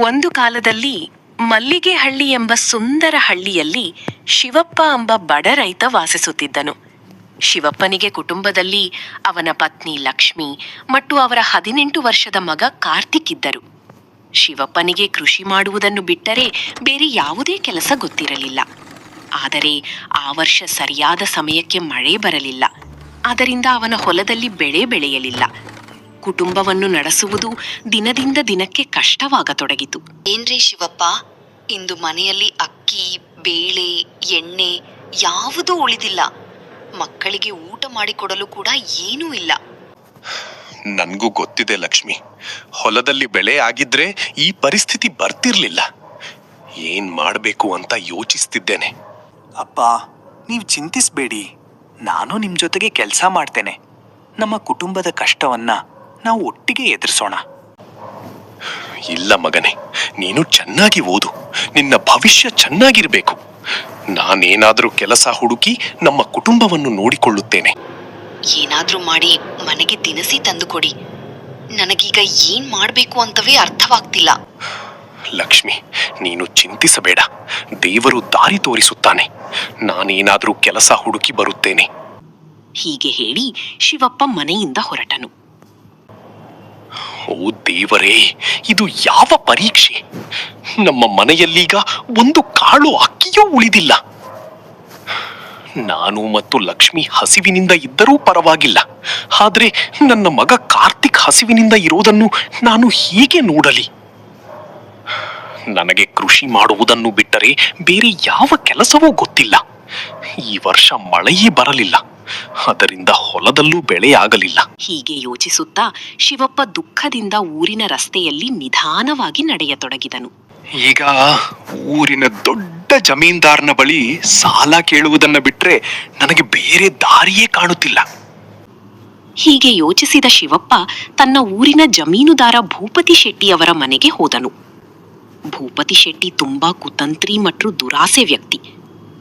ಒಂದು ಕಾಲದಲ್ಲಿ ಮಲ್ಲಿಗೆಹಳ್ಳಿ ಎಂಬ ಸುಂದರ ಹಳ್ಳಿಯಲ್ಲಿ ಶಿವಪ್ಪ ಎಂಬ ಬಡ ರೈತ ವಾಸಿಸುತ್ತಿದ್ದನು. ಶಿವಪ್ಪನಿಗೆ ಕುಟುಂಬದಲ್ಲಿ ಅವನ ಪತ್ನಿ ಲಕ್ಷ್ಮಿ ಮತ್ತು ಅವರ 18 ವರ್ಷದ ಮಗ ಕಾರ್ತಿಕ್ ಇದ್ದರು. ಶಿವಪ್ಪನಿಗೆ ಕೃಷಿ ಮಾಡುವುದನ್ನು ಬಿಟ್ಟರೆ ಬೇರೆ ಯಾವುದೇ ಕೆಲಸ ಗೊತ್ತಿರಲಿಲ್ಲ. ಆದರೆ ಆ ವರ್ಷ ಸರಿಯಾದ ಸಮಯಕ್ಕೆ ಮಳೆ ಬರಲಿಲ್ಲ. ಆದ್ದರಿಂದ ಅವನ ಹೊಲದಲ್ಲಿ ಬೆಳೆ ಬೆಳೆಯಲಿಲ್ಲ. ಕುಟುಂಬವನ್ನು ನಡೆಸುವುದು ದಿನದಿಂದ ದಿನಕ್ಕೆ ಕಷ್ಟವಾಗತೊಡಗಿತು. ಏನ್ರಿ ಶಿವಪ್ಪ, ಇಂದು ಮನೆಯಲ್ಲಿ ಅಕ್ಕಿ, ಬೇಳೆ, ಎಣ್ಣೆ ಯಾವುದೂ ಉಳಿದಿಲ್ಲ. ಮಕ್ಕಳಿಗೆ ಊಟ ಮಾಡಿಕೊಡಲು ಕೂಡ ಏನೂ ಇಲ್ಲ. ನನ್ಗೂ ಗೊತ್ತಿದೆ ಲಕ್ಷ್ಮಿ, ಹೊಲದಲ್ಲಿ ಬೆಳೆ ಆಗಿದ್ರೆ ಈ ಪರಿಸ್ಥಿತಿ ಬರ್ತಿರ್ಲಿಲ್ಲ. ಏನ್ ಮಾಡ್ಬೇಕು ಅಂತ ಯೋಚಿಸ್ತಿದ್ದೇನೆ. ಅಪ್ಪ, ನೀವು ಚಿಂತಿಸ್ಬೇಡಿ, ನಾನು ನಿಮ್ ಜೊತೆಗೆ ಕೆಲಸ ಮಾಡ್ತೇನೆ. ನಮ್ಮ ಕುಟುಂಬದ ಕಷ್ಟವನ್ನ ನಾವು ಒಟ್ಟಿಗೆ ಎದುರಿಸೋಣ. ಇಲ್ಲ ಮಗನೇ, ನೀನು ಚೆನ್ನಾಗಿ ಓದು, ನಿನ್ನ ಭವಿಷ್ಯ ಚೆನ್ನಾಗಿರ್ಬೇಕು. ನಾನೇನಾದ್ರೂ ಕೆಲಸ ಹುಡುಕಿ ನಮ್ಮ ಕುಟುಂಬವನ್ನು ನೋಡಿಕೊಳ್ಳುತ್ತೇನೆ. ಏನಾದ್ರೂ ಮಾಡಿ ಮನೆಗೆ ದಿನಸಿ ತಂದುಕೊಡಿ. ನನಗೀಗ ಏನ್ ಮಾಡ್ಬೇಕು ಅಂತವೇ ಅರ್ಥವಾಗ್ತಿಲ್ಲ. ಲಕ್ಷ್ಮಿ, ನೀನು ಚಿಂತಿಸಬೇಡ, ದೇವರು ದಾರಿ ತೋರಿಸುತ್ತಾನೆ. ನಾನೇನಾದ್ರೂ ಕೆಲಸ ಹುಡುಕಿ ಬರುತ್ತೇನೆ. ಹೀಗೆ ಹೇಳಿ ಶಿವಪ್ಪ ಮನೆಯಿಂದ ಹೊರಟನು. ಓ ದೇವರೇ, ಇದು ಯಾವ ಪರೀಕ್ಷೆ! ನಮ್ಮ ಮನೆಯಲ್ಲೀಗ ಒಂದು ಕಾಳು ಅಕ್ಕಿಯೂ ಉಳಿದಿಲ್ಲ. ನಾನು ಮತ್ತು ಲಕ್ಷ್ಮಿ ಹಸಿವಿನಿಂದ ಇದ್ದರೂ ಪರವಾಗಿಲ್ಲ, ಆದ್ರೆ ನನ್ನ ಮಗ ಕಾರ್ತಿಕ್ ಹಸಿವಿನಿಂದ ಇರೋದನ್ನು ನಾನು ಹೀಗೆ ನೋಡಲಿ? ನನಗೆ ಕೃಷಿ ಮಾಡುವುದನ್ನು ಬಿಟ್ಟರೆ ಬೇರೆ ಯಾವ ಕೆಲಸವೂ ಗೊತ್ತಿಲ್ಲ. ಈ ವರ್ಷ ಮಳೆಯೇ ಬರಲಿಲ್ಲ, ಅದರಿಂದ ಹೊಲದಲ್ಲೂ ಬೆಳೆ ಆಗಲಿಲ್ಲ. ಹೀಗೆ ಯೋಚಿಸುತ್ತಾ ಶಿವಪ್ಪ ದುಃಖದಿಂದ ಊರಿನ ರಸ್ತೆಯಲ್ಲಿ ನಿಧಾನವಾಗಿ ನಡೆಯತೊಡಗಿದನು. ಈಗ ಊರಿನ ದೊಡ್ಡ ಜಮೀನ್ದಾರನ ಬಳಿ ಸಾಲ ಕೇಳುವುದನ್ನ ಬಿಟ್ರೆ ನನಗೆ ಬೇರೆ ದಾರಿಯೇ ಕಾಣುತ್ತಿಲ್ಲ. ಹೀಗೆ ಯೋಚಿಸಿದ ಶಿವಪ್ಪ ತನ್ನ ಊರಿನ ಜಮೀನುದಾರ ಭೂಪತಿ ಶೆಟ್ಟಿಯವರ ಮನೆಗೆ ಹೋದನು. ಭೂಪತಿ ಶೆಟ್ಟಿ ತುಂಬಾ ಕುತಂತ್ರಿ ಮತ್ತು ದುರಾಸೆ ವ್ಯಕ್ತಿ.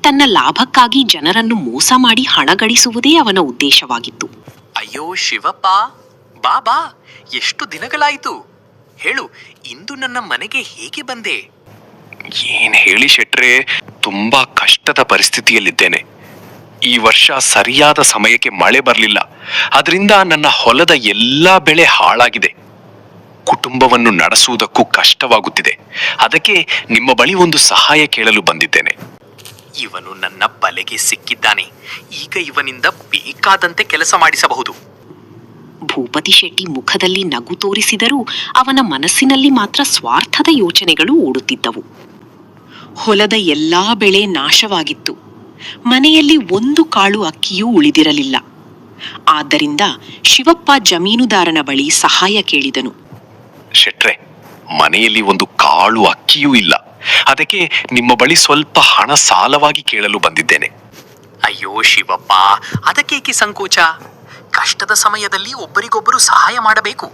ತನ್ನ ಲಾಭಕ್ಕಾಗಿ ಜನರನ್ನು ಮೋಸ ಮಾಡಿ ಹಣ ಗಳಿಸುವುದೇ ಅವನ ಉದ್ದೇಶವಾಗಿತ್ತು. ಅಯ್ಯೋ ಶಿವಪ್ಪ, ಬಾಬಾ, ಎಷ್ಟು ದಿನಗಳಾಯಿತು? ಹೇಳು, ಇಂದು ನನ್ನ ಮನೆಗೆ ಹೇಗೆ ಬಂದೆ? ಏನ್ ಹೇಳಿ ಶೆಟ್ರೆ, ತುಂಬಾ ಕಷ್ಟದ ಪರಿಸ್ಥಿತಿಯಲ್ಲಿದ್ದೇನೆ. ಈ ವರ್ಷ ಸರಿಯಾದ ಸಮಯಕ್ಕೆ ಮಳೆ ಬರಲಿಲ್ಲ. ಅದರಿಂದ ನನ್ನ ಹೊಲದ ಎಲ್ಲಾ ಬೆಳೆ ಹಾಳಾಗಿದೆ. ಕುಟುಂಬವನ್ನು ನಡೆಸುವುದಕ್ಕೂ ಕಷ್ಟವಾಗುತ್ತಿದೆ. ಅದಕ್ಕೆ ನಿಮ್ಮ ಬಳಿ ಒಂದು ಸಹಾಯ ಕೇಳಲು ಬಂದಿದ್ದೇನೆ. ಇವನು ನನ್ನ ಬಲೆಗೆ ಸಿಕ್ಕಿದ್ದಾನೆ. ಈಗ ಇವನಿಂದ ಬೇಕಾದಂತೆ ಕೆಲಸ ಮಾಡಿಸಬಹುದು. ಭೂಪತಿ ಶೆಟ್ಟಿ ಮುಖದಲ್ಲಿ ನಗು ತೋರಿಸಿದರೂ ಅವನ ಮನಸ್ಸಿನಲ್ಲಿ ಮಾತ್ರ ಸ್ವಾರ್ಥದ ಯೋಚನೆಗಳು ಓಡುತ್ತಿದ್ದವು. ಹೊಲದ ಎಲ್ಲಾ ಬೆಳೆ ನಾಶವಾಗಿತ್ತು. ಮನೆಯಲ್ಲಿ ಒಂದು ಕಾಳು ಅಕ್ಕಿಯೂ ಉಳಿದಿರಲಿಲ್ಲ. ಆದ್ದರಿಂದ ಶಿವಪ್ಪ ಜಮೀನುದಾರನ ಬಳಿ ಸಹಾಯ ಕೇಳಿದನು. ಶೆಟ್ರೆ, ಮನೆಯಲ್ಲಿ ಒಂದು ಕಾಳು ಅಕ್ಕಿಯೂ ಇಲ್ಲ. ಅದಕ್ಕೆ ನಿಮ್ಮ ಬಳಿ ಸ್ವಲ್ಪ ಹಣ ಸಾಲವಾಗಿ ಕೇಳಲು ಬಂದಿದ್ದೇನೆ. ಅಯ್ಯೋ ಶಿವಪ್ಪ, ಅದಕ್ಕೇಕೆ ಸಂಕೋಚ? ಕಷ್ಟದ ಸಮಯದಲ್ಲಿ ಒಬ್ಬರಿಗೊಬ್ಬರು ಸಹಾಯ ಮಾಡಬೇಕು.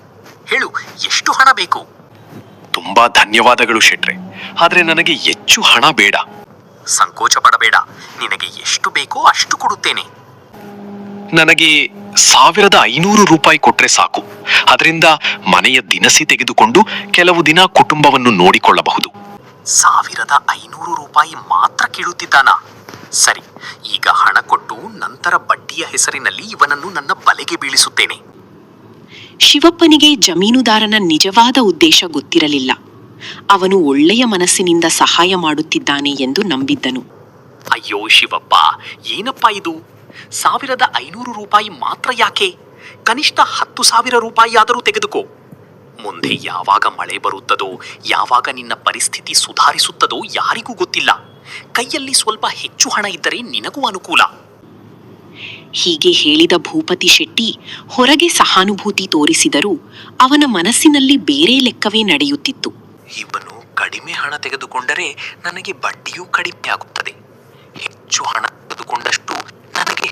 ಹೇಳು, ಎಷ್ಟು ಹಣ ಬೇಕು? ತುಂಬಾ ಧನ್ಯವಾದಗಳು ಶೆಟ್ರೆ, ಆದ್ರೆ ನನಗೆ ಹೆಚ್ಚು ಹಣ ಬೇಡ. ಸಂಕೋಚ ಪಡಬೇಡ, ನಿನಗೆ ಎಷ್ಟು ಬೇಕೋ ಅಷ್ಟು ಕೊಡುತ್ತೇನೆ. ನನಗೆ 1500 ರೂಪಾಯಿ ಕೊಟ್ರೆ ಸಾಕು. ಅದರಿಂದ ಮನೆಯ ದಿನಸಿ ತೆಗೆದುಕೊಂಡು ಕೆಲವು ದಿನ ಕುಟುಂಬವನ್ನು ನೋಡಿಕೊಳ್ಳಬಹುದು. 1500 ರೂಪಾಯಿ ಮಾತ್ರ ಕೇಳುತ್ತಿದ್ದಾನ? ಸರಿ, ಈಗ ಹಣ ಕೊಟ್ಟು ನಂತರ ಬಡ್ಡಿಯ ಹೆಸರಿನಲ್ಲಿ ಇವನನ್ನು ನನ್ನ ಬಲೆಗೆ ಬೀಳಿಸುತ್ತೇನೆ. ಶಿವಪ್ಪನಿಗೆ ಜಮೀನುದಾರನ ನಿಜವಾದ ಉದ್ದೇಶ ಗೊತ್ತಿರಲಿಲ್ಲ. ಅವನು ಒಳ್ಳೆಯ ಮನಸ್ಸಿನಿಂದ ಸಹಾಯ ಮಾಡುತ್ತಿದ್ದಾನೆ ಎಂದು ನಂಬಿದ್ದನು. ಅಯ್ಯೋ ಶಿವಪ್ಪ, ಏನಪ್ಪಾ ಇದು? 1500 ರೂಪಾಯಿ ಮಾತ್ರ ಯಾಕೆ? ಕನಿಷ್ಠ 10,000 ರೂಪಾಯಿ ಆದರೂ ತೆಗೆದುಕೋ. ಮುಂದೆ ಯಾವಾಗ ಮಳೆ ಬರುತ್ತದೋ, ಯಾವಾಗ ನಿನ್ನ ಪರಿಸ್ಥಿತಿ ಸುಧಾರಿಸುತ್ತದೋ ಯಾರಿಗೂ ಗೊತ್ತಿಲ್ಲ. ಕೈಯಲ್ಲಿ ಸ್ವಲ್ಪ ಹೆಚ್ಚು ಹಣ ಇದ್ದರೆ ನಿನಗೂ ಅನುಕೂಲ. ಹೀಗೆ ಹೇಳಿದ ಭೂಪತಿ ಶೆಟ್ಟಿ ಹೊರಗೆ ಸಹಾನುಭೂತಿ ತೋರಿಸಿದರೂ ಅವನ ಮನಸ್ಸಿನಲ್ಲಿ ಬೇರೆ ಲೆಕ್ಕವೇ ನಡೆಯುತ್ತಿತ್ತು. ಇವನು ಕಡಿಮೆ ಹಣ ತೆಗೆದುಕೊಂಡರೆ ನನಗೆ ಬಡ್ಡಿಯೂ ಕಡಿಮೆ ಆಗುತ್ತದೆ. ಹೆಚ್ಚು ಹಣ ತೆಗೆದುಕೊಂಡಷ್ಟು ನನಗೆ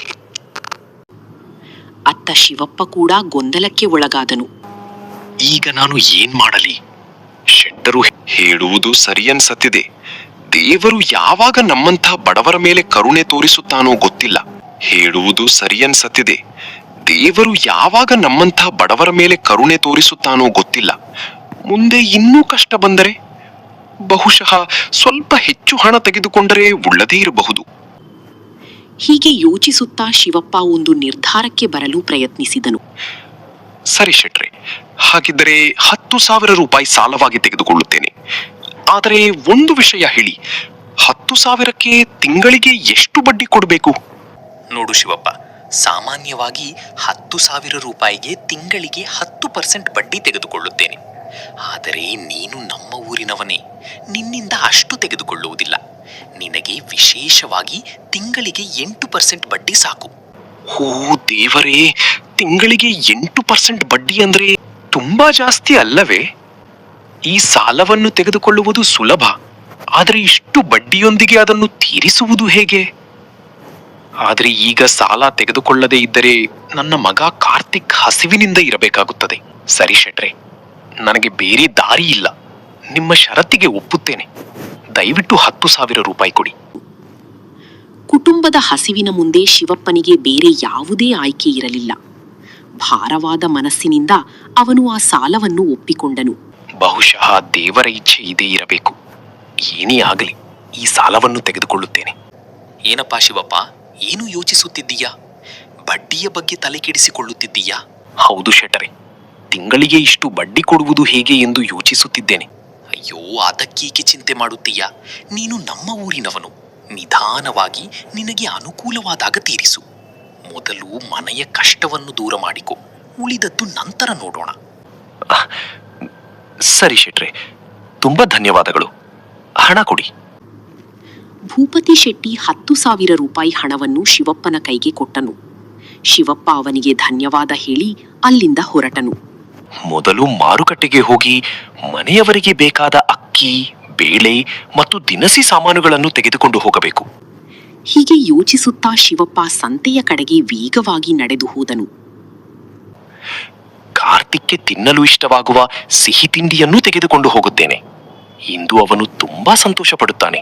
ಅತ್ತ ಶಿವಪ್ಪ ಕೂಡ ಗೊಂದಲಕ್ಕೆ ಒಳಗಾದನು. ಈಗ ನಾನು ಏನ್ ಮಾಡಲಿ? ಶೆಟ್ಟರು ಹೇಳುವುದು ಸರಿಯನ್ಸತ್ತಿದೆ. ದೇವರು ಯಾವಾಗ ನಮ್ಮಂಥ ಬಡವರ ಮೇಲೆ ಕರುಣೆ ತೋರಿಸುತ್ತಾನೋ ಗೊತ್ತಿಲ್ಲ. ಹೇಳುವುದು ಸರಿಯನ್ಸತ್ತಿದೆ. ದೇವರು ಯಾವಾಗ ನಮ್ಮಂಥ ಬಡವರ ಮೇಲೆ ಕರುಣೆ ತೋರಿಸುತ್ತಾನೋ ಗೊತ್ತಿಲ್ಲ. ಮುಂದೆ ಇನ್ನೂ ಕಷ್ಟ ಬಂದರೆ ಬಹುಶಃ ಸ್ವಲ್ಪ ಹೆಚ್ಚು ಹಣ ತೆಗೆದುಕೊಂಡರೆ ಒಳ್ಳೆದೇ ಇರಬಹುದು. ಹೀಗೆ ಯೋಚಿಸುತ್ತಾ ಶಿವಪ್ಪ ಒಂದು ನಿರ್ಧಾರಕ್ಕೆ ಬರಲು ಪ್ರಯತ್ನಿಸಿದನು. ಸರಿ ಶೆಟ್ರೆ, ಹಾಗಿದ್ದರೆ 10,000 ರೂಪಾಯಿ ಸಾಲವಾಗಿ ತೆಗೆದುಕೊಳ್ಳುತ್ತೇನೆ. ಆದರೆ ಒಂದು ವಿಷಯ ಹೇಳಿ, 10,000ಕ್ಕೆ ತಿಂಗಳಿಗೆ ಎಷ್ಟು ಬಡ್ಡಿ ಕೊಡಬೇಕು? ನೋಡು ಶಿವಪ್ಪ, ಸಾಮಾನ್ಯವಾಗಿ 10,000 ರೂಪಾಯಿಗೆ ತಿಂಗಳಿಗೆ 10% ಬಡ್ಡಿ ತೆಗೆದುಕೊಳ್ಳುತ್ತೇನೆ. ಆದರೆ ನೀನು ನಮ್ಮ ಊರಿನವನೇ, ನಿನ್ನಿಂದ ಅಷ್ಟು ತೆಗೆದುಕೊಳ್ಳುವುದಿಲ್ಲ. ನಿನಗೆ ವಿಶೇಷವಾಗಿ ತಿಂಗಳಿಗೆ 8% ಬಡ್ಡಿ ಸಾಕು. ಓ ದೇವರೇ, ತಿಂಗಳಿಗೆ 8% ಬಡ್ಡಿ ಅಂದ್ರೆ ತುಂಬಾ ಜಾಸ್ತಿ ಅಲ್ಲವೇ? ಈ ಸಾಲವನ್ನು ತೆಗೆದುಕೊಳ್ಳುವುದು ಸುಲಭ, ಆದರೆ ಇಷ್ಟು ಬಡ್ಡಿಯೊಂದಿಗೆ ಅದನ್ನು ತೀರಿಸುವುದು ಹೇಗೆ? ಆದ್ರೆ ಈಗ ಸಾಲ ತೆಗೆದುಕೊಳ್ಳದೇ ಇದ್ದರೆ ನನ್ನ ಮಗ ಕಾರ್ತಿಕ್ ಹಸಿವಿನಿಂದ ಇರಬೇಕಾಗುತ್ತದೆ. ಸರಿ ಶೆಟ್ರೆ, ನನಗೆ ಬೇರೆ ದಾರಿ ಇಲ್ಲ. ನಿಮ್ಮ ಷರತ್ತಿಗೆ ಒಪ್ಪುತ್ತೇನೆ. ದಯವಿಟ್ಟು 10,000 ರೂಪಾಯಿ ಕೊಡಿ. ಕುಟುಂಬದ ಹಸಿವಿನ ಮುಂದೆ ಶಿವಪ್ಪನಿಗೆ ಬೇರೆ ಯಾವುದೇ ಆಯ್ಕೆ ಇರಲಿಲ್ಲ. ಭಾರವಾದ ಮನಸ್ಸಿನಿಂದ ಅವನು ಆ ಸಾಲವನ್ನು ಒಪ್ಪಿಕೊಂಡನು. ಬಹುಶಃ ದೇವರ ಇಚ್ಛೆ ಇದೇ ಇರಬೇಕು. ಏನೇ ಆಗಲಿ, ಈ ಸಾಲವನ್ನು ತೆಗೆದುಕೊಳ್ಳುತ್ತೇನೆ. ಏನಪ್ಪಾ ಶಿವಪ್ಪ, ಏನು ಯೋಚಿಸುತ್ತಿದ್ದೀಯಾ? ಬಡ್ಡಿಯ ಬಗ್ಗೆ ತಲೆ ಕೆಡಿಸಿಕೊಳ್ಳುತ್ತಿದ್ದೀಯಾ? ಹೌದು ಶೆಟ್ಟರೆ, ತಿಂಗಳಿಗೆ ಇಷ್ಟು ಬಡ್ಡಿ ಕೊಡುವುದು ಹೇಗೆ ಎಂದು ಯೋಚಿಸುತ್ತಿದ್ದೇನೆ. ಅಯ್ಯೋ, ಅದಕ್ಕೇಕೆ ಚಿಂತೆ ಮಾಡುತ್ತೀಯಾ? ನೀನು ನಮ್ಮ ಊರಿನವನು. ನಿಧಾನವಾಗಿ ನಿನಗೆ ಅನುಕೂಲವಾದಾಗ ತೀರಿಸು. ಮೊದಲು ಮನೆಯ ಕಷ್ಟವನ್ನು ದೂರ ಮಾಡಿಕೊ, ಉಳಿದದ್ದು ನಂತರ ನೋಡೋಣ. ಸರಿ ಶೆಟ್ರೆ, ತುಂಬಾ ಧನ್ಯವಾದಗಳು. ಹಣ ಕೊಡಿ. ಭೂಪತಿ ಶೆಟ್ಟಿ 10,000 ರೂಪಾಯಿ ಹಣವನ್ನು ಶಿವಪ್ಪನ ಕೈಗೆ ಕೊಟ್ಟನು. ಶಿವಪ್ಪ ಅವನಿಗೆ ಧನ್ಯವಾದ ಹೇಳಿ ಅಲ್ಲಿಂದ ಹೊರಟನು. ಮೊದಲು ಮಾರುಕಟ್ಟೆಗೆ ಹೋಗಿ ಮನೆಯವರಿಗೆ ಬೇಕಾದ ಅಕ್ಕಿ, ಬೇಳೆ ಮತ್ತು ದಿನಸಿ ಸಾಮಾನುಗಳನ್ನು ತೆಗೆದುಕೊಂಡು ಹೋಗಬೇಕು. ಹೀಗೆ ಯೋಚಿಸುತ್ತಾ ಶಿವಪ್ಪ ಸಂತೆಯ ಕಡೆಗೆ ವೇಗವಾಗಿ ನಡೆದು ಹೋದನು. ಕಾರ್ತಿಕ್ಗೆ ತಿನ್ನಲು ಇಷ್ಟವಾಗುವ ಸಿಹಿ ತಿಂಡಿಯನ್ನು ತೆಗೆದುಕೊಂಡು ಹೋಗುತ್ತೇನೆ. ಇಂದು ಅವನು ತುಂಬಾ ಸಂತೋಷ ಪಡುತ್ತಾನೆ.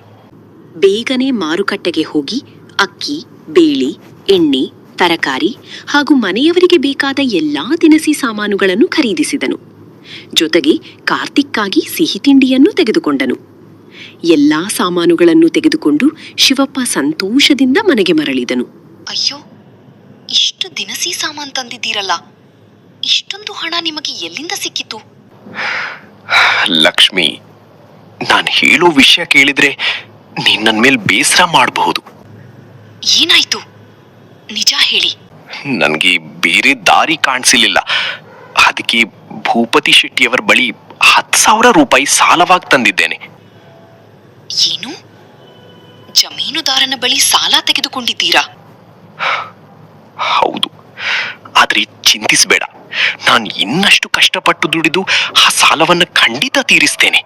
ಬೇಗನೆ ಮಾರುಕಟ್ಟೆಗೆ ಹೋಗಿ ಅಕ್ಕಿ, ಬೇಳೆ, ಎಣ್ಣೆ, ತರಕಾರಿ ಹಾಗೂ ಮನೆಯವರಿಗೆ ಬೇಕಾದ ಎಲ್ಲಾ ದಿನಸಿ ಸಾಮಾನುಗಳನ್ನು ಖರೀದಿಸಿದನು. ಜೊತೆಗೆ ಕಾರ್ತಿಕ್ಕಾಗಿ ಸಿಹಿ ತಿಂಡಿಯನ್ನು ತೆಗೆದುಕೊಂಡನು. ಎಲ್ಲಾ ಸಾಮಾನುಗಳನ್ನು ತೆಗೆದುಕೊಂಡು ಶಿವಪ್ಪ ಸಂತೋಷದಿಂದ ಮನೆಗೆ ಮರಳಿದನು. ಅಯ್ಯೋ, ಇಷ್ಟು ದಿನಸಿ ಸಾಮಾನ್ ತಂದಿದ್ದೀರಲ್ಲ, ಇಷ್ಟೊಂದು ಹಣ ನಿಮಗೆ ಎಲ್ಲಿಂದ ಸಿಕ್ಕಿತು? ಲಕ್ಷ್ಮಿ, ನಾನು ಹೇಳೋ ವಿಷಯ ಕೇಳಿದ್ರೆ ನೀನ್ ನನ್ ಮೇಲೆ ಬೇಸರ ಮಾಡಬಹುದು. ಏನಾಯ್ತು? ನಿಜ ಹೇಳಿ. ನನ್ಗೆ ಬೇರೆ ದಾರಿ ಕಾಣಿಸಲಿಲ್ಲ. ಅದಕ್ಕೆ ಭೂಪತಿ ಶೆಟ್ಟಿಯವರ ಬಳಿ 10,000 ರೂಪಾಯಿ ಸಾಲವಾಗಿ ತಂದಿದ್ದೇನೆ. ಏನು? ಜಮೀನುದಾರನ ಬಳಿ ಸಾಲ ತೆಗೆದುಕೊಂಡಿದ್ದೀರಾ? ಹೌದು, ಆದ್ರೆ ಚಿಂತಿಸಬೇಡ. ನಾನು ಇನ್ನಷ್ಟು ಕಷ್ಟಪಟ್ಟು ದುಡಿದು ಆ ಸಾಲವನ್ನ ಖಂಡಿತ ತೀರಿಸ್ತೇನೆ.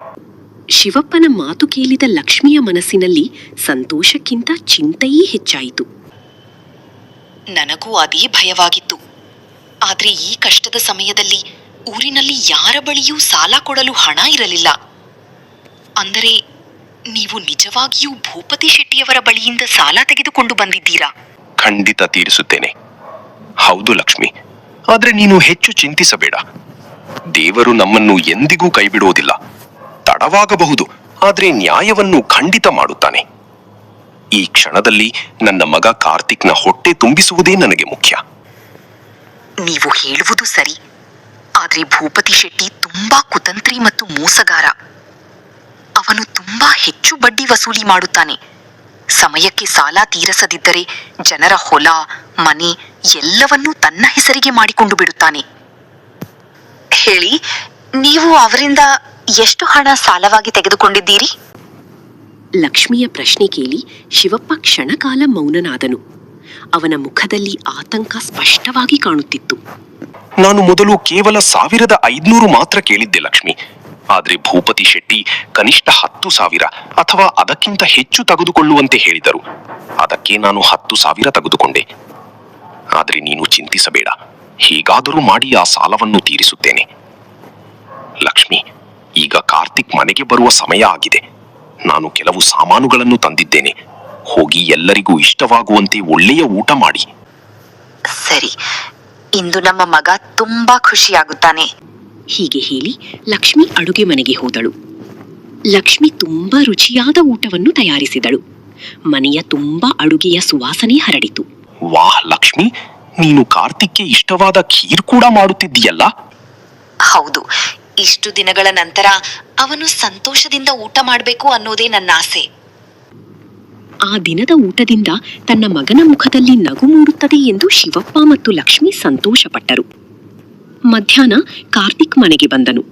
ಶಿವಪ್ಪನ ಮಾತು ಕೇಳಿದ ಲಕ್ಷ್ಮಿಯ ಮನಸ್ಸಿನಲ್ಲಿ ಸಂತೋಷಕ್ಕಿಂತ ಚಿಂತೆಯೇ ಹೆಚ್ಚಾಯಿತು. ನನಗೂ ಅದೇ ಭಯವಾಗಿತ್ತು. ಆದ್ರೆ ಈ ಕಷ್ಟದ ಸಮಯದಲ್ಲಿ ಊರಿನಲ್ಲಿ ಯಾರ ಬಳಿಯೂ ಸಾಲ ಕೊಡಲು ಹಣ ಇರಲಿಲ್ಲ. ಅಂದರೆ ನೀವು ನಿಜವಾಗಿಯೂ ಭೂಪತಿ ಶೆಟ್ಟಿಯವರ ಬಳಿಯಿಂದ ಸಾಲ ತೆಗೆದುಕೊಂಡು ಬಂದಿದ್ದೀರಾ? ಖಂಡಿತ ತೀರಿಸುತ್ತೇನೆ. ಹೌದು ಲಕ್ಷ್ಮಿ, ಆದ್ರೆ ನೀನು ಹೆಚ್ಚು ಚಿಂತಿಸಬೇಡ. ದೇವರು ನಮ್ಮನ್ನು ಎಂದಿಗೂ ಕೈಬಿಡುವುದಿಲ್ಲ. ತಡವಾಗಬಹುದು, ಆದ್ರೆ ನ್ಯಾಯವನ್ನು ಖಂಡಿತ ಮಾಡುತ್ತಾನೆ. ಈ ಕ್ಷಣದಲ್ಲಿ ನನ್ನ ಮಗ ಕಾರ್ತಿಕ್ನ ಹೊಟ್ಟೆ ತುಂಬಿಸುವುದೇ ನನಗೆ ಮುಖ್ಯ. ನೀವು ಹೇಳುವುದು ಸರಿ. ಆದ್ರೆ ಭೂಪತಿ ಶೆಟ್ಟಿ ತುಂಬಾ ಕುತಂತ್ರಿ ಮತ್ತು ಮೋಸಗಾರ. ಅವನು ತುಂಬಾ ಹೆಚ್ಚು ಬಡ್ಡಿ ವಸೂಲಿ ಮಾಡುತ್ತಾನೆ. ಸಮಯಕ್ಕೆ ಸಾಲ ತೀರಿಸದಿದ್ದರೆ ಜನರ ಹೊಲ, ಮನೆ ಎಲ್ಲವನ್ನೂ ತನ್ನ ಹೆಸರಿಗೆ ಮಾಡಿಕೊಂಡು ಬಿಡುತ್ತಾನೆ. ಹೇಳಿ, ನೀವು ಅವರಿಂದ ಎಷ್ಟು ಹಣ ಸಾಲವಾಗಿ ತೆಗೆದುಕೊಂಡಿದ್ದೀರಿ? ಲಕ್ಷ್ಮಿಯ ಪ್ರಶ್ನೆ ಕೇಳಿ ಶಿವಪ್ಪ ಕ್ಷಣಕಾಲ ಮೌನನಾದನು. ಅವನ ಮುಖದಲ್ಲಿ ಆತಂಕ ಸ್ಪಷ್ಟವಾಗಿ ಕಾಣುತ್ತಿತ್ತು. ನಾನು ಮೊದಲು ಕೇವಲ 1,500 ಮಾತ್ರ ಕೇಳಿದ್ದೆ ಲಕ್ಷ್ಮಿ. ಆದ್ರೆ ಭೂಪತಿ ಶೆಟ್ಟಿ ಕನಿಷ್ಠ 10,000 ಅಥವಾ ಅದಕ್ಕಿಂತ ಹೆಚ್ಚು ತೆಗೆದುಕೊಳ್ಳುವಂತೆ ಹೇಳಿದರು. ಅದಕ್ಕೆ ನಾನು 10,000 ತೆಗೆದುಕೊಂಡೆ. ಆದ್ರೆ ನೀನು ಚಿಂತಿಸಬೇಡ, ಹೇಗಾದರೂ ಮಾಡಿ ಆ ಸಾಲವನ್ನು ತೀರಿಸುತ್ತೇನೆ. ಲಕ್ಷ್ಮಿ, ಈಗ ಕಾರ್ತಿಕ್ ಮನೆಗೆ ಬರುವ ಸಮಯ ಆಗಿದೆ. ನಾನು ಕೆಲವು ಸಾಮಾನುಗಳನ್ನು ತಂದಿದ್ದೇನೆ. ಹೋಗಿ ಎಲ್ಲರಿಗೂ ಇಷ್ಟವಾಗುವಂತೆ ಒಳ್ಳೆಯ ಊಟ ಮಾಡಿ. ಸರಿ, ಇಂದು ನಮ್ಮ ಮಗ ತುಂಬಾ ಖುಷಿಯಾಗುತ್ತಾನೆ. ಹೀಗೆ ಹೇಳಿ ಲಕ್ಷ್ಮಿ ಅಡುಗೆ ಮನೆಗೆ ಹೋದಳು. ಲಕ್ಷ್ಮಿ ತುಂಬಾ ರುಚಿಯಾದ ಊಟವನ್ನು ತಯಾರಿಸಿದಳು. ಮನೆಯ ತುಂಬಾ ಅಡುಗೆಯ ಸುವಾಸನೆ ಹರಡಿತು. ವಾಹ್ ಲಕ್ಷ್ಮಿ, ನೀನು ಕಾರ್ತಿಕ್ಗೆ ಇಷ್ಟವಾದ ಖೀರ್ ಕೂಡ ಮಾಡುತ್ತಿದ್ದೀಯಲ್ಲ? ಹೌದು, ಇಷ್ಟು ದಿನಗಳ ನಂತರ ಅವನು ಸಂತೋಷದಿಂದ ಊಟ ಮಾಡಬೇಕು ಅನ್ನೋದೇ ನನ್ನ ಆಸೆ. ಆ ದಿನದ ಊಟದಿಂದ ತನ್ನ ಮಗನ ಮುಖದಲ್ಲಿ ನಗು ಮೂಡುತ್ತದೆ ಎಂದು ಶಿವಪ್ಪ ಮತ್ತು ಲಕ್ಷ್ಮಿ ಸಂತೋಷಪಟ್ಟರು. ಮಧ್ಯಾಹ್ನ ಕಾರ್ತಿಕ್ ಮನೆಗೆ ಬಂದನು.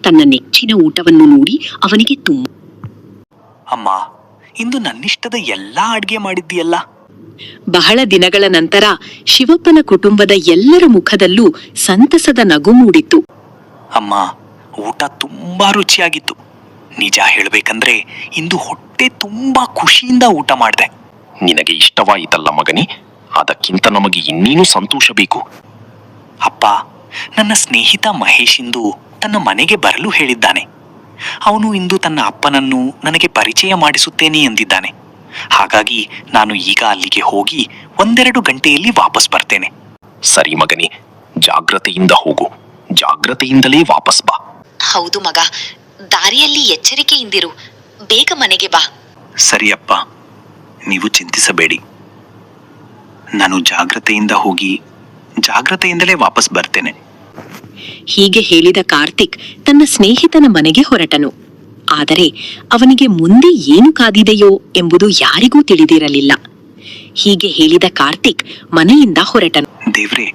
ತನ್ನ ನೆಚ್ಚಿನ ಊಟವನ್ನು ನೋಡಿ ಅವನಿಗೆ ಅಮ್ಮ, ಇಂದು ನನ್ನಿಷ್ಟದ ಎಲ್ಲಾ ಅಡ್ಗೆ ಮಾಡಿದ್ದೀಯಲ್ಲ. ಬಹಳ ದಿನಗಳ ನಂತರ ಶಿವಪ್ಪನ ಕುಟುಂಬದ ಎಲ್ಲರ ಮುಖದಲ್ಲೂ ಸಂತಸದ ನಗು ಮೂಡಿತ್ತು. ಅಮ್ಮ, ಊಟ ತುಂಬಾ ರುಚಿಯಾಗಿತ್ತು. ನಿಜ ಹೇಳ್ಬೇಕಂದ್ರೆ ಇಂದು ಹೊಟ್ಟೆ ತುಂಬಾ ಖುಷಿಯಿಂದ ಊಟ ಮಾಡಿದೆ. ನಿನಗೆ ಇಷ್ಟವಾಯಿತಲ್ಲ ಮಗನೇ, ಅದಕ್ಕಿಂತ ನಮಗೆ ಇನ್ನೇನು ಸಂತೋಷ ಬೇಕು. ಅಪ್ಪ, ನನ್ನ ಸ್ನೇಹಿತ ಮಹೇಶ್ ಇಂದು ತನ್ನ ಮನೆಗೆ ಬರಲು ಹೇಳಿದ್ದಾನೆ. ಅವನು ಇಂದು ತನ್ನ ಅಪ್ಪನನ್ನು ನನಗೆ ಪರಿಚಯ ಮಾಡಿಸುತ್ತೇನೆ ಎಂದಿದ್ದಾನೆ. ಹಾಗಾಗಿ ನಾನು ಈಗ ಅಲ್ಲಿಗೆ ಹೋಗಿ 1-2 ಗಂಟೆಯಲ್ಲಿ ವಾಪಸ್ ಬರ್ತೇನೆ. ಸರಿ ಮಗನೇ, ಜಾಗ್ರತೆಯಿಂದ ಹೋಗು, ಜಾಗ್ರತೆಯಿಂದಲೇ ವಾಪಸ್ ಬಾ. ಹೌದು ಮಗ, ದಾರಿಯಲ್ಲಿ ಎಚ್ಚರಿಕೆಯಿಂದಿರು. ಬೇಗ ಮನೆಗೆ ಬಾ. ಸರಿ ಅಪ್ಪ, ನೀವು ಚಿಂತಿಸಬೇಡಿ. ನಾನು ಜಾಗ್ರತೆಯಿಂದ ಹೋಗಿ ಜಾಗ್ರತೆಯಿಂದಲೇ ವಾಪಸ್ ಬರ್ತೇನೆ. ಹೀಗೆ ಹೇಳಿದ ಕಾರ್ತಿಕ್ ತನ್ನ ಸ್ನೇಹಿತನ ಮನೆಗೆ ಹೊರಟನು. ಆದರೆ ಅವನಿಗೆ ಮುಂದೆ ಏನು ಕಾದಿದೆಯೋ ಎಂಬುದು ಯಾರಿಗೂ ತಿಳಿದಿರಲಿಲ್ಲ. ಹೀಗೆ ಹೇಳಿದ ಕಾರ್ತಿಕ್ ಮನೆಯಿಂದ ಹೊರಟನು. ದೇವ್ರೇ,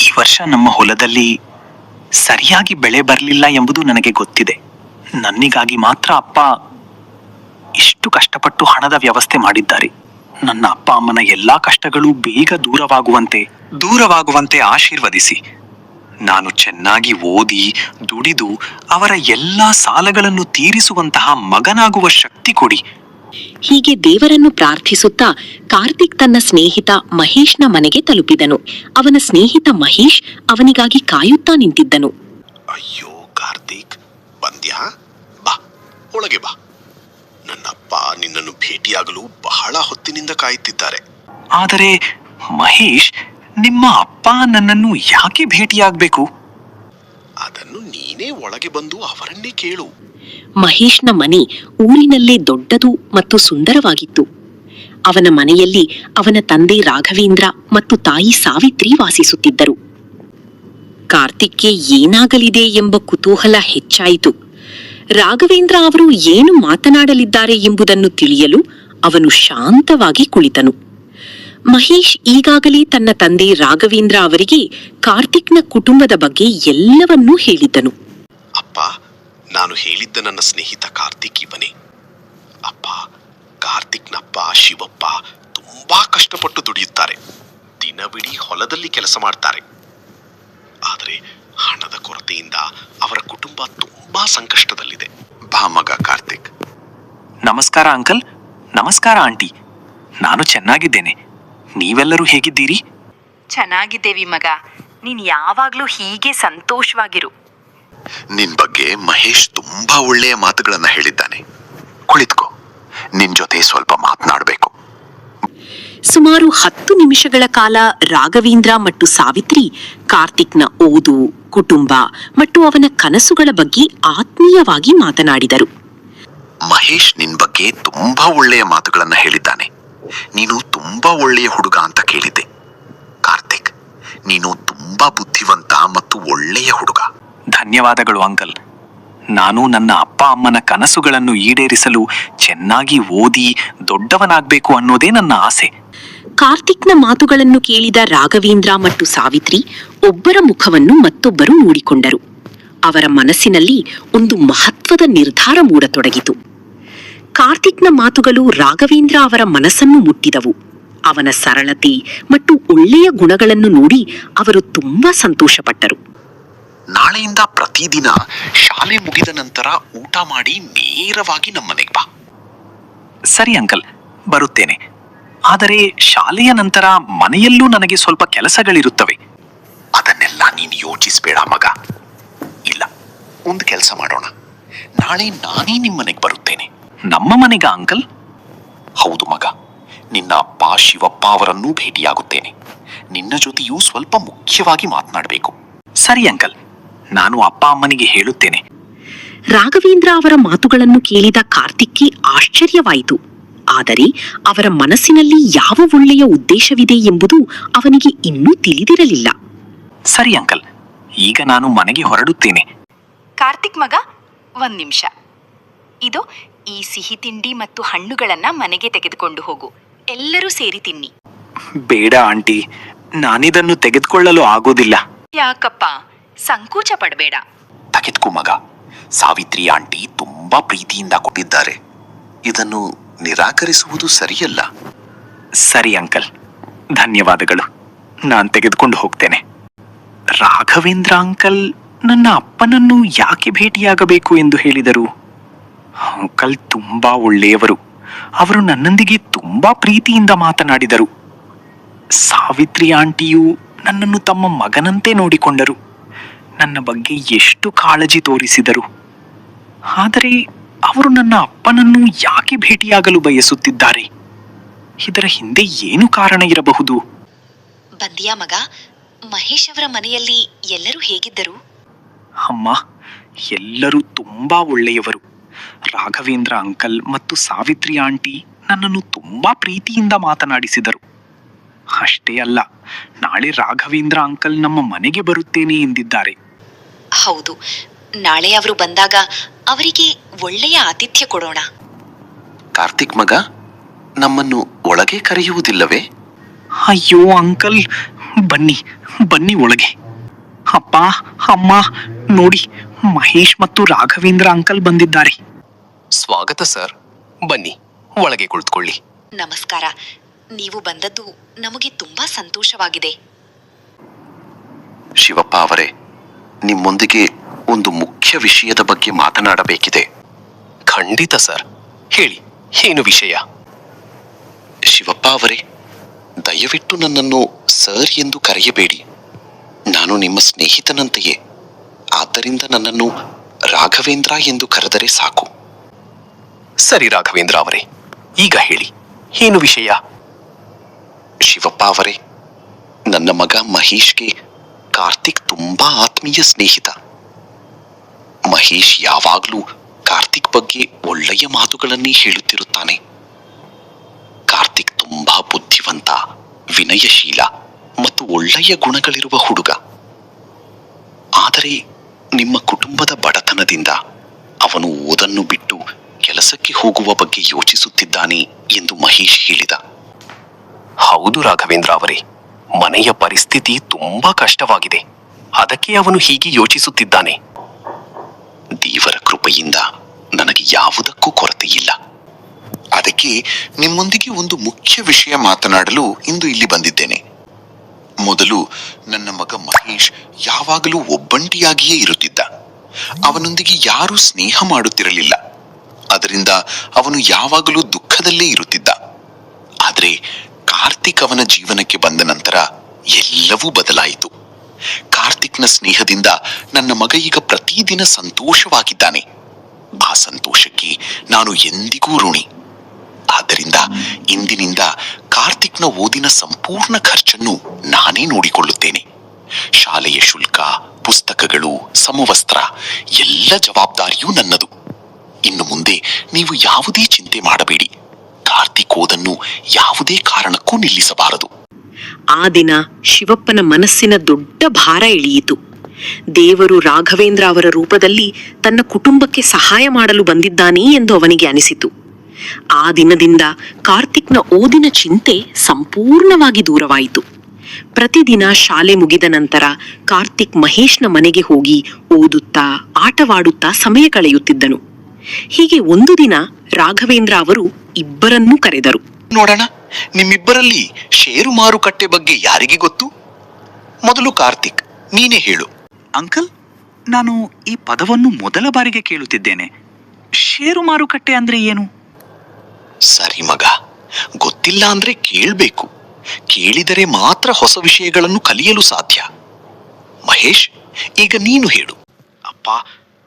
ಈ ವರ್ಷ ನಮ್ಮ ಹೊಲದಲ್ಲಿ ಸರಿಯಾಗಿ ಬೆಳೆ ಬರಲಿಲ್ಲ ಎಂಬುದು ನನಗೆ ಗೊತ್ತಿದೆ. ನನ್ನಿಗಾಗಿ ಮಾತ್ರ ಅಪ್ಪ ಇಷ್ಟು ಕಷ್ಟಪಟ್ಟು ಹಣದ ವ್ಯವಸ್ಥೆ ಮಾಡಿದ್ದಾರೆ. ನನ್ನ ಅಪ್ಪ ಅಮ್ಮನ ಎಲ್ಲಾ ಕಷ್ಟಗಳು ಬೇಗ ದೂರವಾಗುವಂತೆ ಆಶೀರ್ವದಿಸಿ. ನಾನು ಚೆನ್ನಾಗಿ ಓದಿ ದುಡಿದು ಅವರ ಎಲ್ಲಾ ಸಾಲಗಳನ್ನು ತೀರಿಸುವಂತಹ ಮಗನಾಗುವ ಶಕ್ತಿ ಕೊಡಿ. ಹೀಗೆ ದೇವರನ್ನು ಪ್ರಾರ್ಥಿಸುತ್ತಾ ಕಾರ್ತಿಕ್ ತನ್ನ ಸ್ನೇಹಿತ ಮಹೇಶ್ನ ಮನೆಗೆ ತಲುಪಿದನು. ಅವನ ಸ್ನೇಹಿತ ಮಹೇಶ್ ಅವನಿಗಾಗಿ ಕಾಯುತ್ತಾ ನಿಂತಿದ್ದನು. ಅಯ್ಯೋ ಕಾರ್ತಿಕ್, ಬಂದ್ಯಾ? ಬಾ, ಒಳಗೆ ಬಾ. ನನ್ನಪ್ಪ ನಿನ್ನನ್ನು ಭೇಟಿಯಾಗಲು ಬಹಳ ಹೊತ್ತಿನಿಂದ ಕಾಯುತ್ತಿದ್ದಾರೆ. ಆದರೆ ಮಹೇಶ್, ನಿಮ್ಮ ಅಪ್ಪ ನನ್ನನ್ನು ಯಾಕೆ ಭೇಟಿಯಾಗಬೇಕು? ಅದನ್ನು ನೀನೇ ಒಳಗೆ ಬಂದು ಅವರನ್ನೇ ಕೇಳು. ಮಹೇಶ್ನ ಮನೆ ಊರಿನಲ್ಲೇ ದೊಡ್ಡದು ಮತ್ತು ಸುಂದರವಾಗಿತ್ತು. ಅವನ ಮನೆಯಲ್ಲಿ ಅವನ ತಂದೆ ರಾಘವೇಂದ್ರ ಮತ್ತು ತಾಯಿ ಸಾವಿತ್ರಿ ವಾಸಿಸುತ್ತಿದ್ದರು. ಕಾರ್ತಿಕ್ಗೆ ಏನಾಗಲಿದೆ ಎಂಬ ಕುತೂಹಲ ಹೆಚ್ಚಾಯಿತು. ರಾಘವೇಂದ್ರ ಅವರು ಏನು ಮಾತನಾಡಲಿದ್ದಾರೆ ಎಂಬುದನ್ನು ತಿಳಿಯಲು ಅವನು ಶಾಂತವಾಗಿ ಕುಳಿತನು. ಮಹೇಶ್ ಈಗಾಗಲೇ ತನ್ನ ತಂದೆ ರಾಘವೇಂದ್ರ ಅವರಿಗೆ ಕಾರ್ತಿಕ್ನ ಕುಟುಂಬದ ಬಗ್ಗೆ ಎಲ್ಲವನ್ನೂ ಹೇಳಿದ್ದನು. ಅಪ್ಪ, ನಾನು ಹೇಳಿದ್ದ ನನ್ನ ಸ್ನೇಹಿತ ಕಾರ್ತಿಕ್ ಇವನೇ. ಅಪ್ಪ, ಕಾರ್ತಿಕ್ನಪ್ಪ ಶಿವಪ್ಪ ತುಂಬಾ ಕಷ್ಟಪಟ್ಟು ದುಡಿಯುತ್ತಾರೆ. ದಿನವಿಡೀ ಹೊಲದಲ್ಲಿ ಕೆಲಸ ಮಾಡ್ತಾರೆ. ಆದರೆ ಹಣದ ಕೊರತೆಯಿಂದ ಅವರ ಕುಟುಂಬ ತುಂಬಾ ಸಂಕಷ್ಟದಲ್ಲಿದೆ. ಬಾ ಮಗ ಕಾರ್ತಿಕ್. ನಮಸ್ಕಾರ ಅಂಕಲ್. ನಮಸ್ಕಾರ ಆಂಟಿ. ನಾನು ಚೆನ್ನಾಗಿದ್ದೇನೆ. ನೀವೆಲ್ಲರೂ ಹೇಗಿದ್ದೀರಿ? ಚೆನ್ನಾಗಿದ್ದೇವಿ ಮಗ. ನೀನ್ ಯಾವಾಗ್ಲೂ ಹೀಗೆ ಸಂತೋಷವಾಗಿರು. ನಿನ್ ಬಗ್ಗೆ ಮಹೇಶ್ ತುಂಬಾ ಒಳ್ಳೆಯ ಮಾತುಗಳನ್ನ ಹೇಳಿದ್ದಾನೆ. ಕುಳಿತುಕೋ, ನಿನ್ ಜೊತೆ ಸ್ವಲ್ಪ ಮಾತನಾಡಬೇಕು. ಸುಮಾರು 10 ನಿಮಿಷಗಳ ಕಾಲ ರಾಘವೇಂದ್ರ ಮತ್ತು ಸಾವಿತ್ರಿ ಕಾರ್ತಿಕ್ನ ಓದು, ಕುಟುಂಬ ಮತ್ತು ಅವನ ಕನಸುಗಳ ಬಗ್ಗೆ ಆತ್ಮೀಯವಾಗಿ ಮಾತನಾಡಿದರು. ಮಹೇಶ್ ನಿನ್ ಬಗ್ಗೆ ತುಂಬಾ ಒಳ್ಳೆಯ ಮಾತುಗಳನ್ನ ಹೇಳಿದ್ದಾನೆ. ನೀನು ತುಂಬಾ ಒಳ್ಳೆಯ ಹುಡುಗ ಅಂತ ಕೇಳಿದ್ದೆ. ಕಾರ್ತಿಕ್, ನೀನು ತುಂಬಾ ಬುದ್ಧಿವಂತ ಮತ್ತು ಒಳ್ಳೆಯ ಹುಡುಗ. ಧನ್ಯವಾದಗಳು ಅಂಕಲ್. ನಾನು ನನ್ನ ಅಪ್ಪ ಅಮ್ಮನ ಕನಸುಗಳನ್ನು ಈಡೇರಿಸಲು ಚೆನ್ನಾಗಿ ಓದಿ ದೊಡ್ಡವನಾಗಬೇಕು ಅನ್ನೋದೇ ನನ್ನ ಆಸೆ. ಕಾರ್ತಿಕ್ನ ಮಾತುಗಳನ್ನು ಕೇಳಿದ ರಾಘವೇಂದ್ರ ಮತ್ತು ಸಾವಿತ್ರಿ ಒಬ್ಬರ ಮುಖವನ್ನು ಮತ್ತೊಬ್ಬರು ನೋಡಿಕೊಂಡರು. ಅವರ ಮನಸ್ಸಿನಲ್ಲಿ ಒಂದು ಮಹತ್ವದ ನಿರ್ಧಾರ ಮೂಡತೊಡಗಿತು. ಕಾರ್ತಿಕ್ನ ಮಾತುಗಳು ರಾಘವೇಂದ್ರ ಅವರ ಮನಸ್ಸನ್ನು ಮುಟ್ಟಿದವು. ಅವನ ಸರಳತೆ ಮತ್ತು ಒಳ್ಳೆಯ ಗುಣಗಳನ್ನು ನೋಡಿ ಅವರು ತುಂಬಾ ಸಂತೋಷಪಟ್ಟರು. ನಾಳೆಯಿಂದ ಪ್ರತಿದಿನ ಶಾಲೆ ಮುಗಿದ ನಂತರ ಊಟ ಮಾಡಿ ನೇರವಾಗಿ ನಮ್ಮನೆಗೆ ಬಾ. ಸರಿ ಅಂಕಲ್, ಬರುತ್ತೇನೆ. ಆದರೆ ಶಾಲೆಯ ನಂತರ ಮನೆಯಲ್ಲೂ ನನಗೆ ಸ್ವಲ್ಪ ಕೆಲಸಗಳಿರುತ್ತವೆ. ಅದನ್ನೆಲ್ಲ ನೀನು ಯೋಚಿಸ್ಬೇಡ ಮಗ. ಇಲ್ಲ, ಒಂದು ಕೆಲಸ ಮಾಡೋಣ. ನಾಳೆ ನಾನೇ ನಿಮ್ಮನೆಗೆ ಬರುತ್ತೇನೆ. ನಮ್ಮ ಮನೆಗ ಅಂಕಲ್? ಹೌದು ಮಗ, ನಿನ್ನ ಅಪ್ಪ ಶಿವಪ್ಪ ಅವರನ್ನೂ ಭೇಟಿಯಾಗುತ್ತೇನೆ. ನಿನ್ನ ಜೊತೆಯೂ ಸ್ವಲ್ಪ ಮುಖ್ಯವಾಗಿ ಮಾತನಾಡಬೇಕು. ಸರಿ ಅಂಕಲ್, ನಾನು ಅಪ್ಪ ಅಮ್ಮನಿಗೆ ಹೇಳುತ್ತೇನೆ. ರಾಘವೇಂದ್ರ ಅವರ ಮಾತುಗಳನ್ನು ಕೇಳಿದ ಕಾರ್ತಿಕ್ಗೆ ಆಶ್ಚರ್ಯವಾಯಿತು. ಆದರೆ ಅವರ ಮನಸ್ಸಿನಲ್ಲಿ ಯಾವ ಒಳ್ಳೆಯ ಉದ್ದೇಶವಿದೆ ಎಂಬುದು ಅವನಿಗೆ ಇನ್ನೂ ತಿಳಿದಿರಲಿಲ್ಲ. ಸರಿ ಅಂಕಲ್, ಈಗ ನಾನು ಮನೆಗೆ ಹೊರಡುತ್ತೇನೆ. ಕಾರ್ತಿಕ್ ಮಗ, ಒಂದ್ ನಿಮಿಷ. ಇದು ಈ ಸಿಹಿ ತಿಂಡಿ ಮತ್ತು ಹಣ್ಣುಗಳನ್ನ ಮನೆಗೆ ತೆಗೆದುಕೊಂಡು ಹೋಗು. ಎಲ್ಲರೂ ಸೇರಿ ತಿನ್ನಿ. ಬೇಡ ಆಂಟಿ, ನಾನಿದನ್ನು ತೆಗೆದುಕೊಳ್ಳಲು ಆಗೋದಿಲ್ಲ. ಯಾಕಪ್ಪ, ಸಂಕೋಚ ಪಡಬೇಡ. ತೆಗೆದುಕೋ ಮಗ, ಸಾವಿತ್ರಿ ಆಂಟಿ ತುಂಬಾ ಪ್ರೀತಿಯಿಂದ ಕೊಟ್ಟಿದ್ದಾರೆ. ಇದನ್ನು ನಿರಾಕರಿಸುವುದು ಸರಿಯಲ್ಲ. ಸರಿ ಅಂಕಲ್, ಧನ್ಯವಾದಗಳು. ನಾನು ತೆಗೆದುಕೊಂಡು ಹೋಗ್ತೇನೆ. ರಾಘವೇಂದ್ರ ಅಂಕಲ್ ನನ್ನ ಅಪ್ಪನನ್ನು ಯಾಕೆ ಭೇಟಿಯಾಗಬೇಕು ಎಂದು ಹೇಳಿದರು? ಅಂಕಲ್ ತುಂಬಾ ಒಳ್ಳೆಯವರು. ಅವರು ನನ್ನೊಂದಿಗೆ ತುಂಬಾ ಪ್ರೀತಿಯಿಂದ ಮಾತನಾಡಿದರು. ಸಾವಿತ್ರಿ ಆಂಟಿಯು ನನ್ನನ್ನು ತಮ್ಮ ಮಗನಂತೆ ನೋಡಿಕೊಂಡರು. ನನ್ನ ಬಗ್ಗೆ ಎಷ್ಟು ಕಾಳಜಿ ತೋರಿಸಿದರು. ಆದರೆ ಅವರು ನನ್ನ ಅಪ್ಪನನ್ನು ಯಾಕೆ ಭೇಟಿಯಾಗಲು ಬಯಸುತ್ತಿದ್ದಾರೆ? ಇದರ ಹಿಂದೆ ಏನು ಕಾರಣ ಇರಬಹುದು? ಬಂದಿಯಾ ಮಗ? ಮಹೇಶ್ ಅವರ ಮನೆಯಲ್ಲಿ ಎಲ್ಲರೂ ಹೇಗಿದ್ದರು? ಅಮ್ಮ, ಎಲ್ಲರೂ ತುಂಬಾ ಒಳ್ಳೆಯವರು. ರಾಘವೇಂದ್ರ ಅಂಕಲ್ ಮತ್ತು ಸಾವಿತ್ರಿ ಆಂಟಿ ನನ್ನನ್ನು ತುಂಬಾ ಪ್ರೀತಿಯಿಂದ ಮಾತನಾಡಿಸಿದರು. ಅಷ್ಟೇ ಅಲ್ಲ, ನಾಳೆ ರಾಘವೇಂದ್ರ ಅಂಕಲ್ ನಮ್ಮ ಮನೆಗೆ ಬರುತ್ತೇನೆ ಎಂದಿದ್ದಾರೆ. ಹೌದು, ನಾಳೆ ಅವರು ಬಂದಾಗ ಅವರಿಗೆ ಒಳ್ಳೆಯ ಆತಿಥ್ಯ ಕೊಡೋಣ. ಕಾರ್ತಿಕ್ ಮಗ, ನಮ್ಮನ್ನು ಒಳಗೆ ಕರೆಯುವುದಿಲ್ಲವೇ? ಅಯ್ಯೋ ಅಂಕಲ್, ಬನ್ನಿ ಬನ್ನಿ ಒಳಗೆ. ಅಪ್ಪ, ಅಮ್ಮ, ನೋಡಿ, ಮಹೇಶ್ ಮತ್ತು ರಾಘವೇಂದ್ರ ಅಂಕಲ್ ಬಂದಿದ್ದಾರೆ. ಸ್ವಾಗತ ಸರ್, ಬನ್ನಿ ಒಳಗೆ ಕುಳಿತುಕೊಳ್ಳಿ. ನಮಸ್ಕಾರ. ನೀವು ಬಂದದ್ದು ನಮಗೆ ತುಂಬಾ ಸಂತೋಷವಾಗಿದೆ. ಶಿವಪ್ಪ ಅವರೇ, ನಿಮ್ಮೊಂದಿಗೆ ಒಂದು ಮುಖ್ಯ ವಿಷಯದ ಬಗ್ಗೆ ಮಾತನಾಡಬೇಕಿದೆ. ಖಂಡಿತ ಸರ್, ಹೇಳಿ, ಏನು ವಿಷಯ? ಶಿವಪ್ಪ ಅವರೇ, ದಯವಿಟ್ಟು ನನ್ನನ್ನು ಸರ್ ಎಂದು ಕರೆಯಬೇಡಿ. ನಾನು ನಿಮ್ಮ ಸ್ನೇಹಿತನಂತೆಯೇ. ಆದ್ದರಿಂದ ನನ್ನನ್ನು ರಾಘವೇಂದ್ರ ಎಂದು ಕರೆದರೆ ಸಾಕು. ಸರಿ ರಾಘವೇಂದ್ರ ಅವರೇ, ಈಗ ಹೇಳಿ, ಏನು ವಿಷಯ? ಶಿವಪ್ಪ ಅವರೇ, ನನ್ನ ಮಗ ಮಹೇಶ್ಗೆ ಕಾರ್ತಿಕ್ ತುಂಬಾ ಆತ್ಮೀಯ ಸ್ನೇಹಿತ. ಮಹೇಶ್ ಯಾವಾಗ್ಲೂ ಕಾರ್ತಿಕ್ ಬಗ್ಗೆ ಒಳ್ಳೆಯ ಮಾತುಗಳನ್ನೇ ಹೇಳುತ್ತಿರುತ್ತಾನೆ. ಕಾರ್ತಿಕ್ ತುಂಬಾ ಬುದ್ಧಿವಂತ, ವಿನಯಶೀಲ ಮತ್ತು ಒಳ್ಳೆಯ ಗುಣಗಳಿರುವ ಹುಡುಗ. ಆದರೆ ನಿಮ್ಮ ಕುಟುಂಬದ ಬಡತನದಿಂದ ಅವನು ಓದನ್ನು ಬಿಟ್ಟು ಕೆಲಸಕ್ಕೆ ಹೋಗುವ ಬಗ್ಗೆ ಯೋಚಿಸುತ್ತಿದ್ದಾನೆ ಎಂದು ಮಹೇಶ್ ಹೇಳಿದ. ಹೌದು ರಾಘವೇಂದ್ರ ಅವರೇ, ಮನೆಯ ಪರಿಸ್ಥಿತಿ ತುಂಬಾ ಕಷ್ಟವಾಗಿದೆ. ಅದಕ್ಕೆ ಅವನು ಹೀಗೆ ಯೋಚಿಸುತ್ತಿದ್ದಾನೆ. ದೇವರ ಕೃಪೆಯಿಂದ ನನಗೆ ಯಾವುದಕ್ಕೂ ಕೊರತೆ ಇಲ್ಲ. ಅದಕ್ಕೆ ನಿಮ್ಮೊಂದಿಗೆ ಒಂದು ಮುಖ್ಯ ವಿಷಯ ಮಾತನಾಡಲು ಇಂದು ಇಲ್ಲಿ ಬಂದಿದ್ದೇನೆ. ಮೊದಲು ನನ್ನ ಮಗ ಮಹೇಶ್ ಯಾವಾಗಲೂ ಒಬ್ಬಂಟಿಯಾಗಿಯೇ ಇರುತ್ತಿದ್ದ. ಅವನೊಂದಿಗೆ ಯಾರೂ ಸ್ನೇಹ ಮಾಡುತ್ತಿರಲಿಲ್ಲ. ಅದರಿಂದ ಅವನು ಯಾವಾಗಲೂ ದುಃಖದಲ್ಲೇ ಇರುತ್ತಿದ್ದ. ಆದರೆ ಕಾರ್ತಿಕ್ ಅವನ ಜೀವನಕ್ಕೆ ಬಂದ ನಂತರ ಎಲ್ಲವೂ ಬದಲಾಯಿತು. ಕಾರ್ತಿಕ್ನ ಸ್ನೇಹದಿಂದ ನನ್ನ ಮಗ ಈಗ ಪ್ರತಿದಿನ ಸಂತೋಷವಾಗಿದ್ದಾನೆ. ಆ ಸಂತೋಷಕ್ಕೆ ನಾನು ಎಂದಿಗೂ ಋಣಿ. ಆದ್ದರಿಂದ ಇಂದಿನಿಂದ ಕಾರ್ತಿಕ್ನ ಓದಿನ ಸಂಪೂರ್ಣ ಖರ್ಚನ್ನು ನಾನೇ ನೋಡಿಕೊಳ್ಳುತ್ತೇನೆ. ಶಾಲೆಯ ಶುಲ್ಕ, ಪುಸ್ತಕಗಳು, ಸಮವಸ್ತ್ರ ಎಲ್ಲ ಜವಾಬ್ದಾರಿಯೂ ನನ್ನದು. ಇನ್ನು ಮುಂದೆ ನೀವು ಯಾವುದೇ ಚಿಂತೆ ಮಾಡಬೇಡಿ. ಕಾರ್ತಿಕ್ ಓದನ್ನು ಯಾವುದೇ ಕಾರಣಕ್ಕೂ ನಿಲ್ಲಿಸಬಾರದು. ಆ ದಿನ ಶಿವಪ್ಪನ ಮನಸ್ಸಿನ ದೊಡ್ಡ ಭಾರ ಇಳಿಯಿತು. ದೇವರು ರಾಘವೇಂದ್ರ ಅವರ ರೂಪದಲ್ಲಿ ತನ್ನ ಕುಟುಂಬಕ್ಕೆ ಸಹಾಯ ಮಾಡಲು ಬಂದಿದ್ದಾನೆ ಎಂದು ಅವನಿಗೆ ಅನಿಸಿತು. ಆ ದಿನದಿಂದ ಕಾರ್ತಿಕ್ನ ಓದಿನ ಚಿಂತೆ ಸಂಪೂರ್ಣವಾಗಿ ದೂರವಾಯಿತು. ಪ್ರತಿದಿನ ಶಾಲೆ ಮುಗಿದ ನಂತರ ಕಾರ್ತಿಕ್ ಮಹೇಶ್ನ ಮನೆಗೆ ಹೋಗಿ ಓದುತ್ತಾ ಆಟವಾಡುತ್ತಾ ಸಮಯ ಕಳೆಯುತ್ತಿದ್ದನು. ಹೀಗೆ ಒಂದು ದಿನ ರಾಘವೇಂದ್ರ ಅವರು ಇಬ್ಬರನ್ನೂ ಕರೆದರು. ನೋಡೋಣ, ನಿಮ್ಮಿಬ್ಬರಲ್ಲಿ ಷೇರು ಮಾರುಕಟ್ಟೆ ಬಗ್ಗೆ ಯಾರಿಗೆ ಗೊತ್ತು? ಮೊದಲು ಕಾರ್ತಿಕ್, ನೀನೇ ಹೇಳು. ಅಂಕಲ್, ನಾನು ಈ ಪದವನ್ನು ಮೊದಲ ಬಾರಿಗೆ ಕೇಳುತ್ತಿದ್ದೇನೆ. ಷೇರು ಮಾರುಕಟ್ಟೆ ಅಂದ್ರೆ ಏನು? ಸರಿ ಮಗ, ಗೊತ್ತಿಲ್ಲ ಅಂದ್ರೆ ಕೇಳ್ಬೇಕು. ಕೇಳಿದರೆ ಮಾತ್ರ ಹೊಸ ವಿಷಯಗಳನ್ನು ಕಲಿಯಲು ಸಾಧ್ಯ. ಮಹೇಶ್, ಈಗ ನೀನು ಹೇಳು. ಅಪ್ಪ,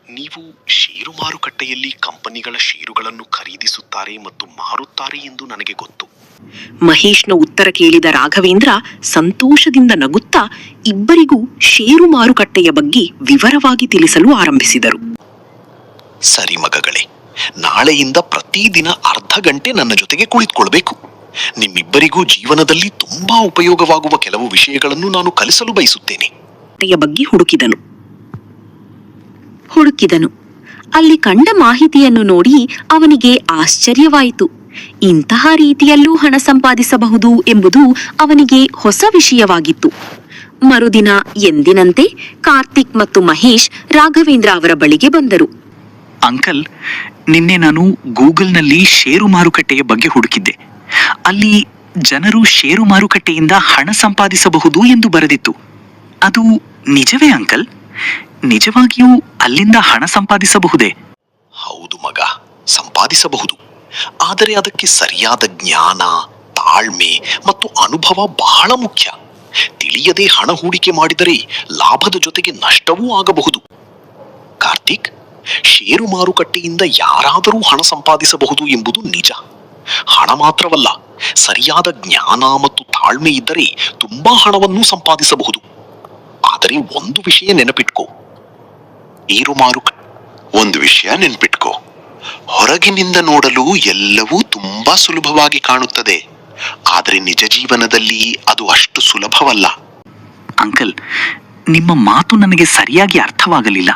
ನೀವು ಷೇರು ಮಾರುಕಟ್ಟೆಯಲ್ಲಿ ಕಂಪನಿಗಳ ಷೇರುಗಳನ್ನು ಖರೀದಿಸುತ್ತಾರೆ ಮತ್ತು ಮಾರುತ್ತಾರೆ ಎಂದು ನನಗೆ ಗೊತ್ತು. ಮಹೇಶ್ನ ಉತ್ತರ ಕೇಳಿದ ರಾಘವೇಂದ್ರ ಸಂತೋಷದಿಂದ ನಗುತ್ತಾ ಇಬ್ಬರಿಗೂ ಷೇರು ಮಾರುಕಟ್ಟೆಯ ಬಗ್ಗೆ ವಿವರವಾಗಿ ತಿಳಿಸಲು ಆರಂಭಿಸಿದರು. ಸರಿ ಮಗಗಳೇ, ನಾಳೆಯಿಂದ ಪ್ರತಿದಿನ ಅರ್ಧ ಗಂಟೆ ನನ್ನ ಜೊತೆಗೆ ಕುಳಿತುಕೊಳ್ಬೇಕು. ನಿಮ್ಮಿಬ್ಬರಿಗೂ ಜೀವನದಲ್ಲಿ ತುಂಬಾ ಉಪಯೋಗವಾಗುವ ಕೆಲವು ವಿಷಯಗಳನ್ನು ನಾನು ಕಲಿಸಲು ಬಯಸುತ್ತೇನೆ. ಬಗ್ಗೆ ಹುಡುಕಿದನು. ಅಲ್ಲಿ ಕಂಡ ಮಾಹಿತಿಯನ್ನು ನೋಡಿ ಅವನಿಗೆ ಆಶ್ಚರ್ಯವಾಯಿತು. ಇಂತಹ ರೀತಿಯಲ್ಲೂ ಹಣ ಸಂಪಾದಿಸಬಹುದು ಎಂಬುದು ಅವನಿಗೆ ಹೊಸ ವಿಷಯವಾಗಿತ್ತು. ಮರುದಿನ ಎಂದಿನಂತೆ ಕಾರ್ತಿಕ್ ಮತ್ತು ಮಹೇಶ್ ರಾಘವೇಂದ್ರ ಅವರ ಬಳಿಗೆ ಬಂದರು. ಅಂಕಲ್, ನಿನ್ನೆ ನಾನು ಗೂಗಲ್ನಲ್ಲಿ ಷೇರು ಮಾರುಕಟ್ಟೆಯ ಬಗ್ಗೆ ಹುಡುಕಿದ್ದೆ. ಅಲ್ಲಿ ಜನರು ಷೇರು ಮಾರುಕಟ್ಟೆಯಿಂದ ಹಣ ಸಂಪಾದಿಸಬಹುದು ಎಂದು ಬರೆದಿತ್ತು. ಅದು ನಿಜವೇ ಅಂಕಲ್? ನಿಜವಾಗಿಯೂ ಅಲ್ಲಿಂದ ಹಣ ಸಂಪಾದಿಸಬಹುದೇ? ಹೌದು ಮಗ, ಸಂಪಾದಿಸಬಹುದು. ಆದರೆ ಅದಕ್ಕೆ ಸರಿಯಾದ ಜ್ಞಾನ, ತಾಳ್ಮೆ ಮತ್ತು ಅನುಭವ ಬಹಳ ಮುಖ್ಯ. ತಿಳಿಯದೆ ಹಣ ಹೂಡಿಕೆ ಮಾಡಿದರೆ ಲಾಭದ ಜೊತೆಗೆ ನಷ್ಟವೂ ಆಗಬಹುದು. ಕಾರ್ತಿಕ್, ಷೇರು ಮಾರುಕಟ್ಟೆಯಿಂದ ಯಾರಾದರೂ ಹಣ ಸಂಪಾದಿಸಬಹುದು ಎಂಬುದು ನಿಜ. ಹಣ ಮಾತ್ರವಲ್ಲ, ಸರಿಯಾದ ಜ್ಞಾನ ಮತ್ತು ತಾಳ್ಮೆ ಇದ್ದರೆ ತುಂಬಾ ಹಣವನ್ನು ಸಂಪಾದಿಸಬಹುದು. ಆದರೆ ಒಂದು ವಿಷಯ ನೆನಪಿಟ್ಕೋ, ಒಂದು ವಿಷಯ ನೆನಪಿಟ್ಕೋ, ಹೊರಗಿನಿಂದ ನೋಡಲು ಎಲ್ಲವೂ ತುಂಬಾ ಸುಲಭವಾಗಿ ಕಾಣುತ್ತದೆ. ಆದರೆ ನಿಜ ಜೀವನದಲ್ಲಿ ಅದು ಅಷ್ಟು ಸುಲಭವಲ್ಲ. ಅಂಕಲ್, ನಿಮ್ಮ ಮಾತು ನನಗೆ ಸರಿಯಾಗಿ ಅರ್ಥವಾಗಲಿಲ್ಲ.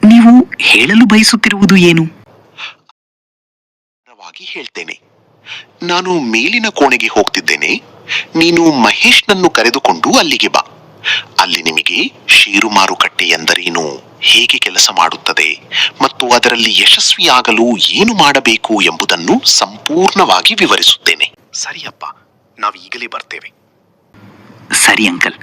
ನೀವು ಹೇಳಲು ಬಯಸುತ್ತಿರುವುದು ಏನು? ಹೇಳ್ತೇನೆ. ನಾನು ಮೇಲಿನ ಕೋಣೆಗೆ ಹೋಗ್ತಿದ್ದೇನೆ. ನೀನು ಮಹೇಶ್ನನ್ನು ಕರೆದುಕೊಂಡು ಅಲ್ಲಿಗೆ ಬಾ. ಅಲ್ಲಿ ನಿಮಗೆ ಷೇರು ಮಾರುಕಟ್ಟೆ ಎಂದರೇನು, ಹೇಗೆ ಕೆಲಸ ಮಾಡುತ್ತದೆ ಮತ್ತು ಅದರಲ್ಲಿ ಯಶಸ್ವಿಯಾಗಲು ಏನು ಮಾಡಬೇಕು ಎಂಬುದನ್ನು ಸಂಪೂರ್ಣವಾಗಿ ವಿವರಿಸುತ್ತೇನೆ. ಸರಿಯಪ್ಪ, ನಾವು ಈಗಲೇ ಬರ್ತೇವೆ. ಸರಿ ಅಂಕಲ್,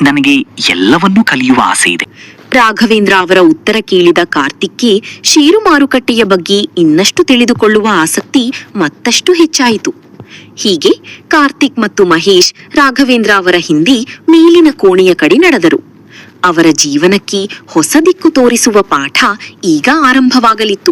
ನನಗೆ ಎಲ್ಲವನ್ನೂ ಕಲಿಯುವ ಆಸೆ ಇದೆ. ರಾಘವೇಂದ್ರ ಅವರ ಉತ್ತರ ಕೇಳಿದ ಕಾರ್ತಿಕ್ಗೆ ಷೇರು ಮಾರುಕಟ್ಟೆಯ ಬಗ್ಗೆ ಇನ್ನಷ್ಟು ತಿಳಿದುಕೊಳ್ಳುವ ಆಸಕ್ತಿ ಮತ್ತಷ್ಟು ಹೆಚ್ಚಾಯಿತು. ಹೀಗೆ ಕಾರ್ತಿಕ್ ಮತ್ತು ಮಹೇಶ್ ರಾಘವೇಂದ್ರ ಅವರ ಹಿಂದೆ ಮೇಲಿನ ಕೋಣೆಯ ಕಡೆ ನಡೆದರು. ಅವರ ಜೀವನಕ್ಕೆ ಹೊಸ ದಿಕ್ಕು ತೋರಿಸುವ ಪಾಠ ಈಗ ಆರಂಭವಾಗಲಿತ್ತು.